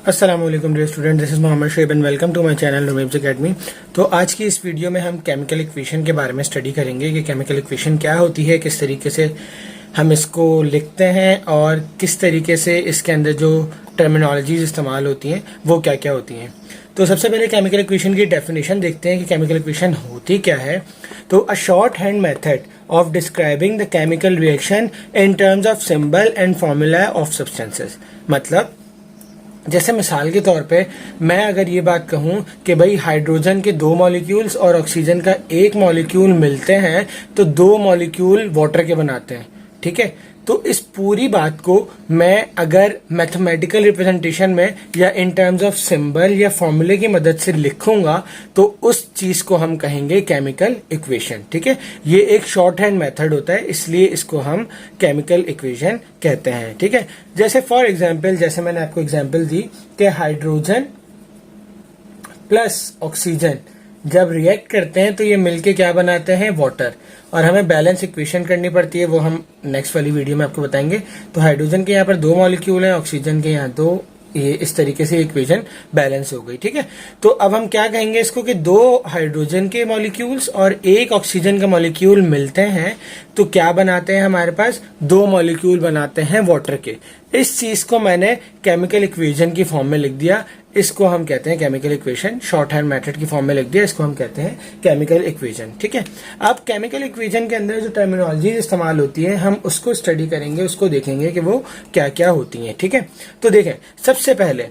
अस्सलाम वालेकुम dear student, this is Mohammad Shoaib and welcome to my channel नुमेब्स एकेडमी। तो आज की इस वीडियो में हम केमिकल इक्वेशन के बारे में स्टडी करेंगे कि केमिकल इक्वेशन क्या होती है, किस तरीके से हम इसको लिखते हैं और किस तरीके से इसके अंदर जो टर्मिनोलॉजीज इस्तेमाल होती हैं वो क्या क्या होती हैं। तो सबसे पहले केमिकल इक्वेशन की डेफिनेशन देखते हैं कि केमिकल इक्वेशन होती क्या है। तो a short hand method of describing the chemical reaction in terms of symbol and formula of substances. मतलब जैसे मिसाल के तौर पे मैं अगर ये बात कहूं कि भाई हाइड्रोजन के 2 मॉलिक्यूल्स और ऑक्सीजन का 1 मॉलिक्यूल मिलते हैं तो 2 मॉलिक्यूल वाटर के बनाते हैं, ठीक है। तो इस पूरी बात को मैं अगर मैथमेटिकल रिप्रेजेंटेशन में या इन टर्म्स ऑफ सिंबल या फॉर्मूले की मदद से लिखूंगा तो उस चीज को हम कहेंगे केमिकल इक्वेशन, ठीक है। ये एक शॉर्ट हैंड मेथड होता है, इसलिए इसको हम केमिकल इक्वेशन कहते हैं, ठीक है। जैसे फॉर एग्जांपल, जैसे मैंने आपको एग्जांपल दी कि हाइड्रोजन प्लस ऑक्सीजन जब रिएक्ट करते हैं तो ये मिलके क्या बनाते हैं, वाटर। और हमें बैलेंस इक्वेशन करनी पड़ती है, वो हम नेक्स्ट वाली वीडियो में आपको बताएंगे। तो हाइड्रोजन के यहाँ पर 2 मॉलिक्यूल हैं, ऑक्सीजन के यहाँ 2, ये इस तरीके से इक्वेशन बैलेंस हो गई, ठीक है। तो अब हम क्या कहेंगे इसको कि 2 हाइड्रोजन के मॉलिक्यूल्स और 1 ऑक्सीजन का मॉलिक्यूल मिलते हैं तो क्या बनाते हैं, हमारे पास 2 मॉलिक्यूल बनाते हैं वाटर के। इस चीज को मैंने केमिकल इक्वेशन की फॉर्म में लिख दिया, इसको हम कहते हैं chemical equation. Short hand method की फॉर्म में लिख दिया, इसको हम कहते हैं केमिकल इक्वेशन, ठीक है। अब केमिकल इक्वेशन के अंदर जो टर्मिनोलॉजी इस्तेमाल होती है हम उसको स्टडी करेंगे, उसको देखेंगे कि वो क्या क्या होती हैं, ठीक है। तो देखें, सबसे पहले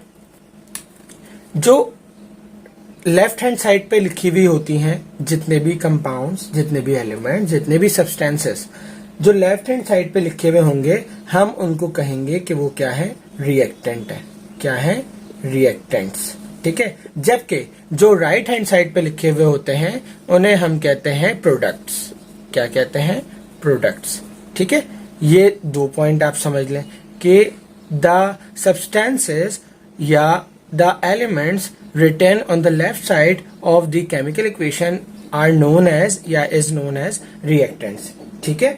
जो लेफ्ट हैंड साइड पे लिखी हुई होती हैं जितने भी कंपाउंड्स, जितने भी एलिमेंट, जितने भी सब्सटेंसेस जो लेफ्ट हैंड साइड पे लिखे हुए होंगे हम उनको कहेंगे कि वो क्या है, रिएक्टेंट है। क्या है, रिएक्टेंट्स, ठीक है। जबकि जो राइट हैंड साइड पे लिखे हुए होते हैं उन्हें हम कहते हैं प्रोडक्ट्स। क्या कहते हैं, प्रोडक्ट्स, ठीक है। ये 2 पॉइंट आप समझ लें कि द सब्सटेंसेस या the elements written on the left side of the chemical equation are known as या is known as reactants, ठीक है।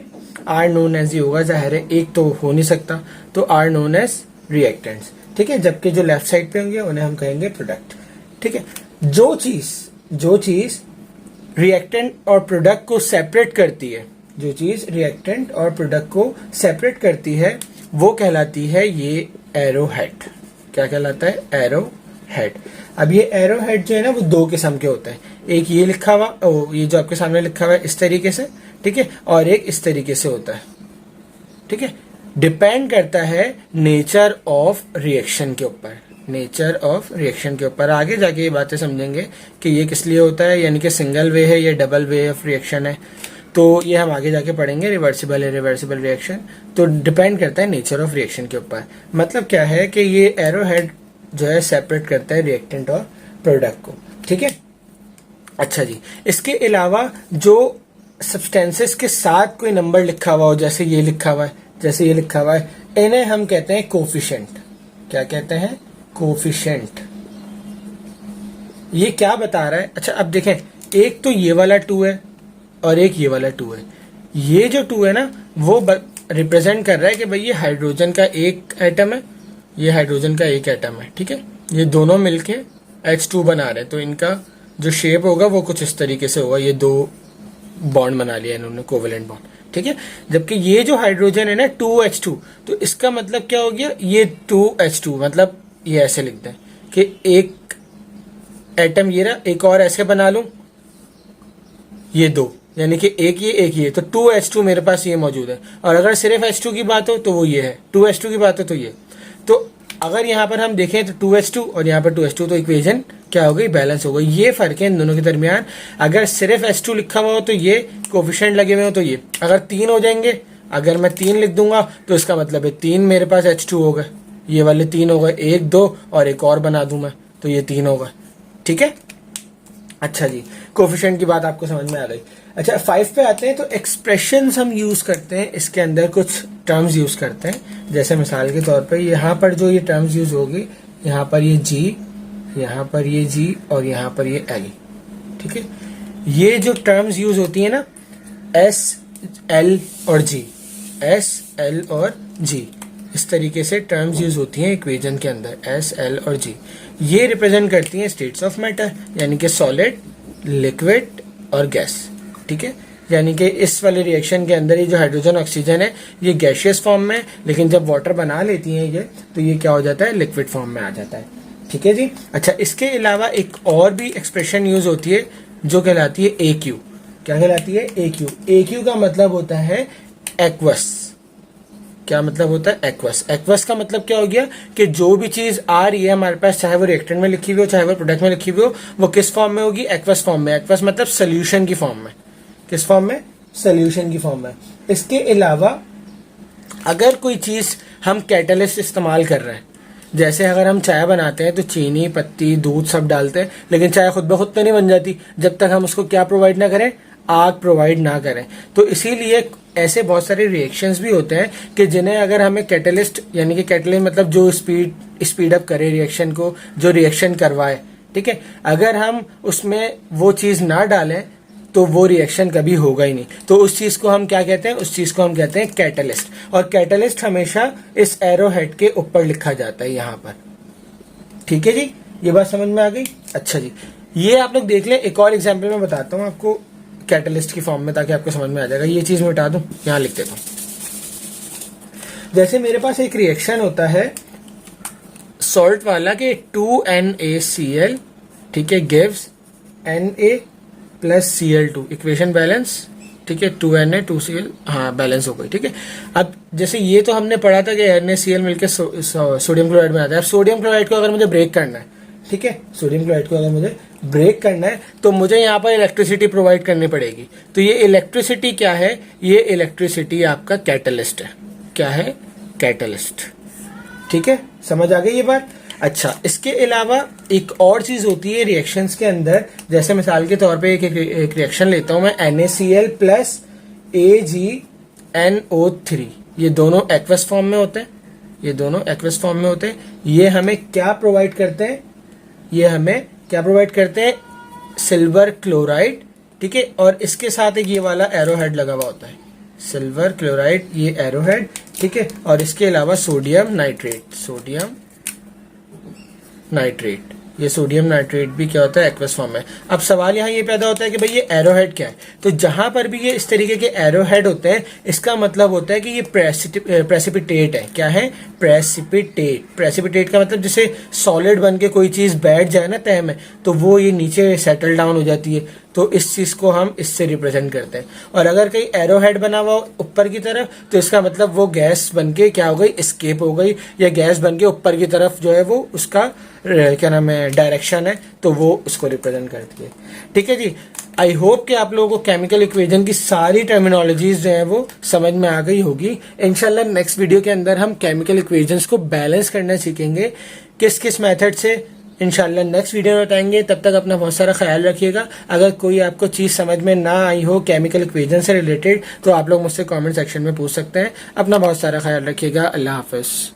are known as ये होगा, जाहिर है एक तो हो नहीं सकता, तो are known as reactants, ठीक है। जबकि जो लेफ्ट साइड पे होंगे उन्हें हम कहेंगे प्रोडक्ट, ठीक है। जो चीज रिएक्टेंट और प्रोडक्ट को सेपरेट करती है, जो चीज रिएक्टेंट और प्रोडक्ट को सेपरेट करती है वो कहलाती है ये एरो हेड। क्या कहलाता है, एरो हेड। अब ये एरो हेड जो है ना वो 2 किस्म के होते हैं, एक ये लिखा हुआ, ये जो आपके सामने लिखा हुआ है इस तरीके से, ठीक है, और एक इस तरीके से होता है, ठीक है। डिपेंड करता है नेचर ऑफ रिएक्शन के ऊपर, नेचर ऑफ रिएक्शन के ऊपर। आगे जाके ये बातें समझेंगे कि ये किस लिए होता है, यानी कि सिंगल वे है या डबल वे ऑफ रिएक्शन है, तो ये हम आगे जाके पढ़ेंगे। रिवर्सिबल है, रिवर्सिबल रिएक्शन, तो डिपेंड करता है नेचर ऑफ रिएक्शन के ऊपर। मतलब क्या है कि ये एरो हेड जो है सेपरेट करता है रिएक्टेंट और प्रोडक्ट को, ठीक है। अच्छा जी, इसके अलावा जो सब्सटेंसेस के साथ कोई नंबर लिखा हुआ हो, जैसे ये लिखा हुआ है, जैसे ये लिखा हुआ है, इन्हें हम कहते हैं कोफिशिएंट। क्या कहते हैं, कोफिशिएंट। ये क्या बता रहा है, अच्छा अब देखें, एक तो ये वाला 2 है और एक ये वाला 2 है। ये जो 2 है ना वो रिप्रेजेंट कर रहा है कि भाई ये हाइड्रोजन का एक एटम है, ये हाइड्रोजन का एक एटम है, ठीक है। ये दोनों मिलके H2 बना रहे हैं, तो इनका जो शेप होगा वो कुछ इस तरीके से होगा। ये 2 बॉन्ड बना लिया इन्होंने, कोवेलेंट बॉन्ड, ठीक है। जबकि ये जो हाइड्रोजन है ना 2H2, तो इसका मतलब क्या हो गया, ये 2H2, मतलब ये ऐसे लिखते हैं कि एक एटम ये रहा, एक और ऐसे बना लूं, ये 2, यानी कि एक ये, तो 2H2 मेरे पास ये मौजूद है। और अगर सिर्फ H2 की बात हो तो वो ये है, 2H2 की बात हो तो ये। तो अगर यहाँ पर हम देखें तो 2H2 और यहाँ पर 2H2, तो इक्वेशन क्या हो गई, बैलेंस हो गई। ये फर्क है इन दोनों के दरमियान। अगर सिर्फ H2 लिखा हुआ हो तो ये, कोफिशिएंट लगे हुए हो तो ये। अगर 3 हो जाएंगे, अगर मैं 3 लिख दूंगा तो इसका मतलब है 3 मेरे पास H2 हो गए, ये वाले 3 हो गए, 1 2 और एक और बना दूं मैं तो ये 3 हो गए, ठीक है। अच्छा जी, कोफिशिएंट की बात आपको समझ में आ गई। अच्छा 5 पे आते हैं, तो एक्सप्रेशंस हम यूज करते हैं, इसके अंदर कुछ टर्म्स यूज करते हैं। जैसे मिसाल के तौर पे यहाँ पर जो ये टर्म्स यूज होगी, यहाँ पर ये G, यहाँ पर ये G और यहाँ पर ये L, ठीक है। ये जो टर्म्स यूज होती है ना S, L और G, S, L और G, इस तरीके से टर्म्स यूज होती हैं इक्वेशन के अंदर, एस, एल और जी। ये रिप्रेजेंट करती हैं स्टेट्स ऑफ मैटर, यानी कि सॉलिड, लिक्विड और गैस। ठीक है, यानी कि इस वाले रिएक्शन के अंदर ये जो हाइड्रोजन ऑक्सीजन है ये गैशियस फॉर्म में है, लेकिन जब वाटर बना लेती हैं ये, तो ये क्या हो जाता है, लिक्विड फॉर्म में आ जाता है। ठीक है जी। अच्छा, इसके अलावा एक और भी एक्सप्रेशन यूज होती है जो कहलाती है ए क्यू। क्या कहलाती है, ए क्यू। ए क्यू का मतलब होता है एक्वस। क्या मतलब होता है, एक्वस। एक्वस का मतलब क्या हो गया कि जो भी चीज आ रही है हमारे पास, चाहे वो रिएक्टेंट में लिखी हुई हो, चाहे वो प्रोडक्ट में लिखी हुई हो, वो किस फॉर्म में होगी, एक्वस फॉर्म में। एक्वस मतलब सोल्यूशन की फॉर्म में। किस फॉर्म में, सोल्यूशन की फॉर्म में। इसके अलावा अगर कोई चीज हम कैटलिस्ट इस्तेमाल कर रहे हैं, जैसे अगर हम चाय बनाते हैं तो चीनी, पत्ती, दूध सब डालते हैं, लेकिन चाय खुद ब खुद तो नहीं बन जाती जब तक हम उसको क्या प्रोवाइड ना करें, आग प्रोवाइड ना करें। तो इसीलिए ऐसे बहुत सारे रिएक्शंस भी होते हैं कि जिन्हें अगर हमें कैटलिस्ट, यानी कि कैटलिस्ट मतलब जो स्पीड अप करे रिएक्शन को, जो रिएक्शन करवाए, ठीक है, अगर हम उसमें वो चीज ना डालें तो वो रिएक्शन कभी होगा ही नहीं। तो उस चीज को हम क्या कहते हैं, उस चीज को हम कहते हैं कैटलिस्ट। और कैटलिस्ट हमेशा इस एरो हेड के ऊपर लिखा जाता है यहाँ पर। ठीक है जी, ये बात समझ में आ गई। अच्छा जी, ये आप लोग देख लें। एक और एग्जाम्पल मैं बताता हूँ आपको कैटलिस्ट की फॉर्म में, ताकि आपको समझ में आ जाएगा। ये चीज मैं मिटा दूं, यहाँ लिख देता हूँ। जैसे मेरे पास एक रिएक्शन होता है सॉल्ट वाला के 2NaCl, ठीक है, gives Na plus Cl2, equation balance. ठीक है, 2Na 2Cl, हाँ बैलेंस हो गई। ठीक है, अब जैसे ये तो हमने पढ़ा था कि NaCl मिलकर सोडियम क्लोराइड बनाता है। अब सोडियम क्लोराइड को अगर मुझे ब्रेक करना है, ठीक है, सोडियम क्लोराइड को अगर मुझे ब्रेक करना है तो मुझे यहाँ पर इलेक्ट्रिसिटी प्रोवाइड करनी पड़ेगी। तो ये इलेक्ट्रिसिटी क्या है, ये इलेक्ट्रिसिटी आपका कैटलिस्ट है। क्या है, कैटलिस्ट। ठीक है, समझ आ गई ये बात। अच्छा, इसके अलावा एक और चीज होती है रिएक्शंस के अंदर। जैसे मिसाल के तौर पे एक रिएक्शन लेता हूं मैं, NaCl प्लस AgNO3। ये दोनों एक्वस फॉर्म में होते हैं, ये दोनों एक्वस फॉर्म में होते हैं। ये हमें क्या प्रोवाइड करते हैं, ये हमें क्या प्रोवाइड करते हैं, सिल्वर क्लोराइड। ठीक है, और इसके साथ एक ये वाला एरो हेड लगा हुआ होता है, सिल्वर क्लोराइड, ये एरो हेड। ठीक है, और इसके अलावा सोडियम नाइट्रेट, सोडियम नाइट्रेट, ये सोडियम नाइट्रेट भी क्या होता है, एक्वस फॉर्म में। अब सवाल यहाँ ये पैदा होता है कि भाई ये एरो हेड क्या है। तो जहां पर भी ये इस तरीके के एरो हेड होते हैं, इसका मतलब होता है कि ये प्रेसिपिटेट है। क्या है, प्रेसिपिटेट। प्रेसिपिटेट का मतलब जैसे सॉलिड बन के कोई चीज बैठ जाए ना तह में, तो वो ये नीचे सेटल डाउन हो जाती है। तो इस चीज को हम इससे रिप्रेजेंट करते हैं। और अगर कहीं एरो हेड बना हुआ ऊपर की तरफ, तो इसका मतलब वो गैस बन के क्या हो गई, एस्केप हो गई, या गैस बन के ऊपर की तरफ जो है वो उसका क्या नाम है, डायरेक्शन है, तो वो उसको रिप्रेजेंट करती है। ठीक है जी, आई होप कि आप लोगों को केमिकल इक्वेशन की सारी टर्मिनोलॉजीज जो है वो समझ में आ गई होगी। इंशाल्लाह नेक्स्ट वीडियो के अंदर हम केमिकल इक्वेशंस को बैलेंस करना सीखेंगे, किस किस मेथड से, इंशाल्लाह नेक्स्ट वीडियो में बताएंगे। तब तक अपना बहुत सारा ख्याल रखिएगा। अगर कोई आपको चीज़ समझ में ना आई हो केमिकल इक्वेशन से रिलेटेड, तो आप लोग मुझसे कमेंट सेक्शन में पूछ सकते हैं। अपना बहुत सारा ख्याल रखिएगा। अल्लाह हाफिज़।